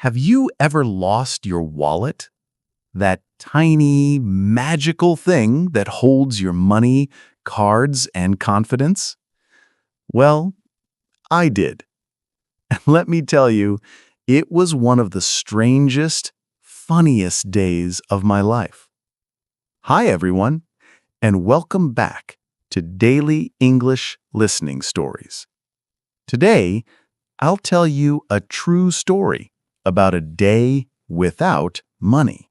Have you ever lost your wallet? That tiny, magical thing that holds your money, cards, and confidence? Well, I did. And let me tell you, it was one of the strangest, funniest days of my life. Hi, everyone, and welcome back to Daily English Listening Stories. Today, I'll tell you a true story about a day without money.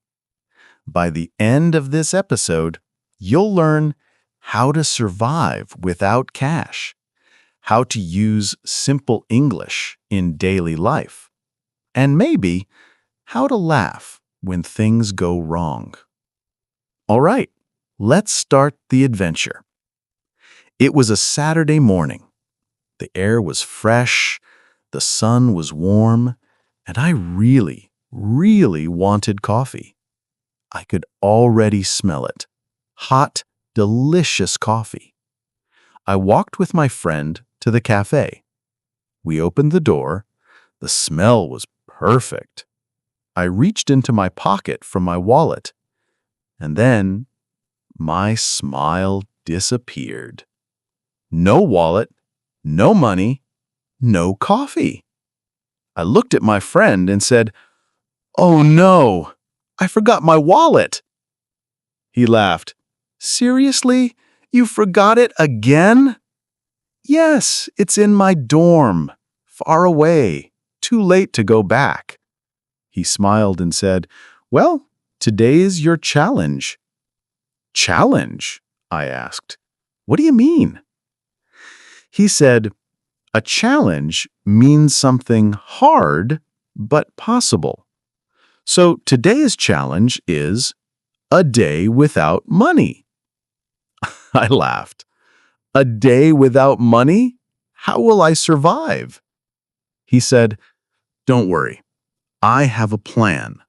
By the end of this episode, you'll learn how to survive without cash, how to use simple English in daily life, and maybe how to laugh when things go wrong. All right, let's start the adventure. It was a Saturday morning. The air was fresh, the sun was warm, and I really wanted coffee. I could already smell it. Hot, delicious coffee. I walked with my friend to the café. We opened the door. The smell was perfect. I reached into my pocket for my wallet, and then my smile disappeared. No wallet, no money, no coffee. I looked at my friend and said, "Oh no, I forgot my wallet." He laughed. "Seriously? You forgot it again?" "Yes, it's in my dorm, far away, too late to go back." He smiled and said, "Well, today's your challenge." "Challenge?" I asked. "What do you mean?" He said, "A challenge means something hard but possible. So today's challenge is a day without money." I laughed. "A day without money? How will I survive?" He said, "Don't worry. I have a plan."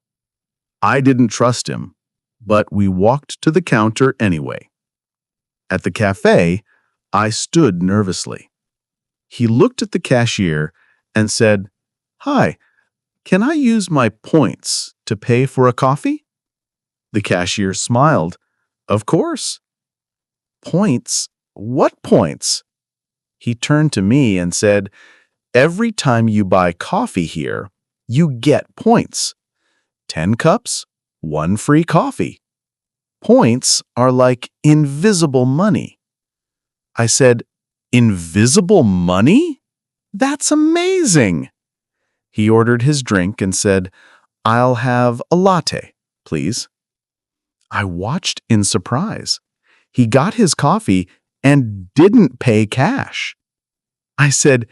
I didn't trust him, but we walked to the counter anyway. At the cafe, I stood nervously. He looked at the cashier and said, "Hi, can I use my points to pay for a coffee?" The cashier smiled. "Of course." "Points? What points?" He turned to me and said, "Every time you buy coffee here, you get points. 10 cups, 1 free coffee. Points are like invisible money." I said, "Invisible money? That's amazing." He ordered his drink and said, "I'll have a latte, please." I watched in surprise. He got his coffee and didn't pay cash. I said,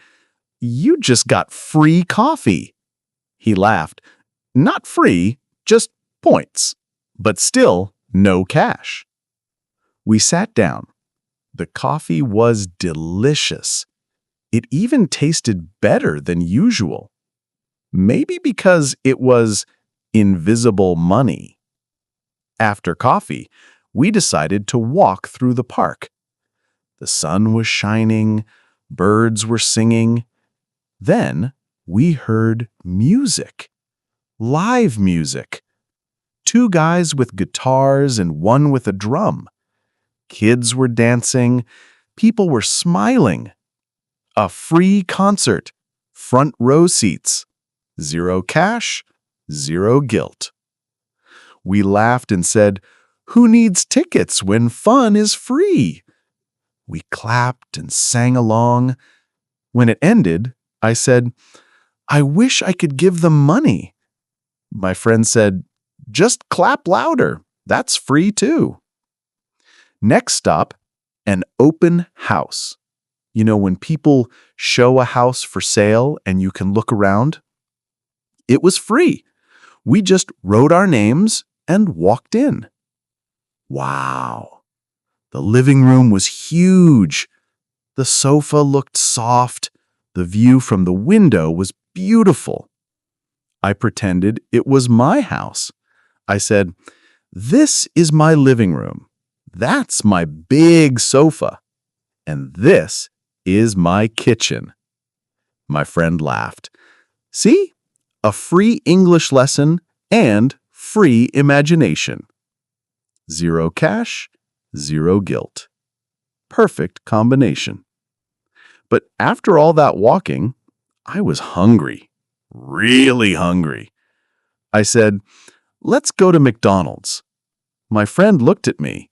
"You just got free coffee." He laughed. "Not free, just points, but still no cash." We sat down. The coffee was delicious. It even tasted better than usual. Maybe because it was invisible money. After coffee, we decided to walk through the park. The sun was shining, birds were singing. Then we heard music. Live music. 2 guys with guitars and 1 with a drum. Kids were dancing. People were smiling. A free concert. Front row seats. 0 cash, 0 guilt. We laughed and said, "Who needs tickets when fun is free?" We clapped and sang along. When it ended, I said, "I wish I could give them money." My friend said, "Just clap louder. That's free too." Next stop, an open house. You know, when people show a house for sale and you can look around? It was free. We just wrote our names and walked in. Wow! The living room was huge. The sofa looked soft. The view from the window was beautiful. I pretended it was my house. I said, "This is my living room. That's my big sofa. And this is my kitchen." My friend laughed. "See? a free English lesson, and free imagination. Zero cash, zero guilt. Perfect combination. But after all that walking, I was hungry, really hungry. I said, "Let's go to McDonald's." My friend looked at me,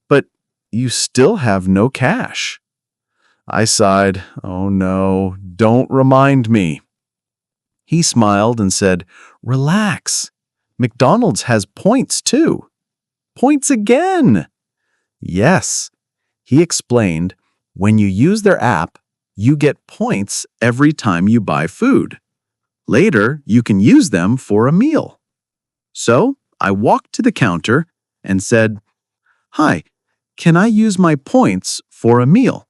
"But you still have no cash." I sighed, "Oh no, don't remind me." He smiled and said, "Relax. McDonald's has points too." "Points again?" "Yes." He explained, "When you use their app, you get points every time you buy food. Later, you can use them for a meal." So I walked to the counter and said, "Hi, can I use my points for a meal?"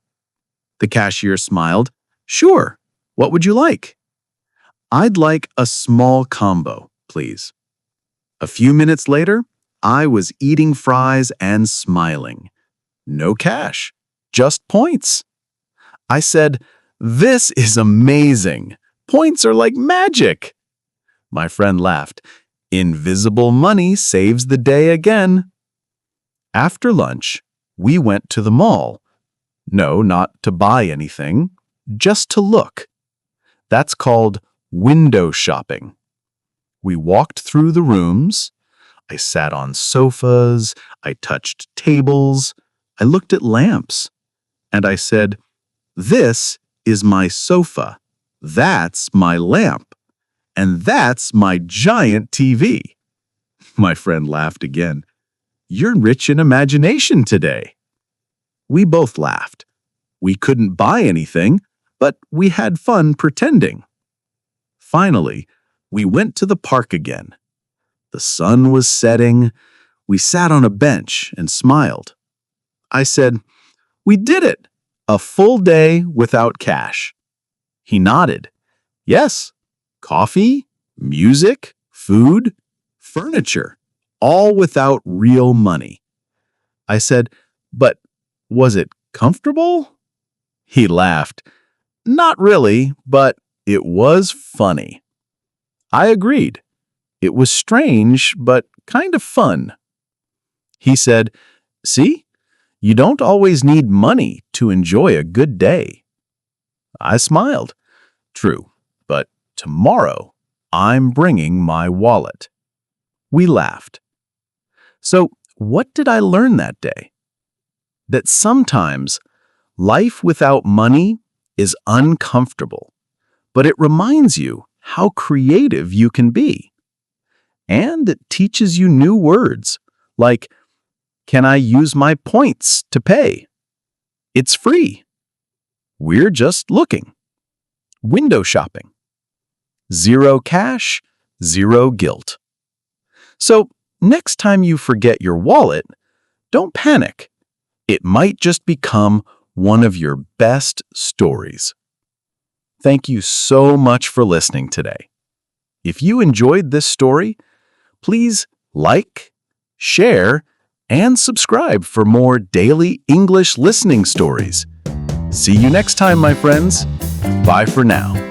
The cashier smiled. "Sure. What would you like?" "I'd like a small combo, please." A few minutes later, I was eating fries and smiling. No cash, just points. I said, "This is amazing. Points are like magic." My friend laughed. Invisible money saves the day again. After lunch, we went to the mall. No, not to buy anything, just to look. That's called window shopping. We walked through the rooms. I sat on sofas. I touched tables. I looked at lamps. And I said, "This is my sofa. That's my lamp. And that's my giant TV." My friend laughed again. "You're rich in imagination today." We both laughed. We couldn't buy anything, but we had fun pretending. Finally, we went to the park again. The sun was setting. We sat on a bench and smiled. I said, "We did it! A full day without cash." He nodded. "Yes, coffee, music, food, furniture, all without real money." I said, "But was it comfortable?" He laughed. "Not really, but it was funny." I agreed. It was strange, but kind of fun. He said, "See, you don't always need money to enjoy a good day." I smiled. "True, but tomorrow I'm bringing my wallet." We laughed. So, what did I learn that day? That sometimes life without money is uncomfortable, but it reminds you how creative you can be. And it teaches you new words, like, "Can I use my points to pay?" It's free. We're just looking. Window shopping. Zero cash, zero guilt. So, next time you forget your wallet, don't panic. It might just become one of your best stories. Thank you so much for listening today. If you enjoyed this story, please like, share, and subscribe for more daily English listening stories. See you next time, my friends. Bye for now.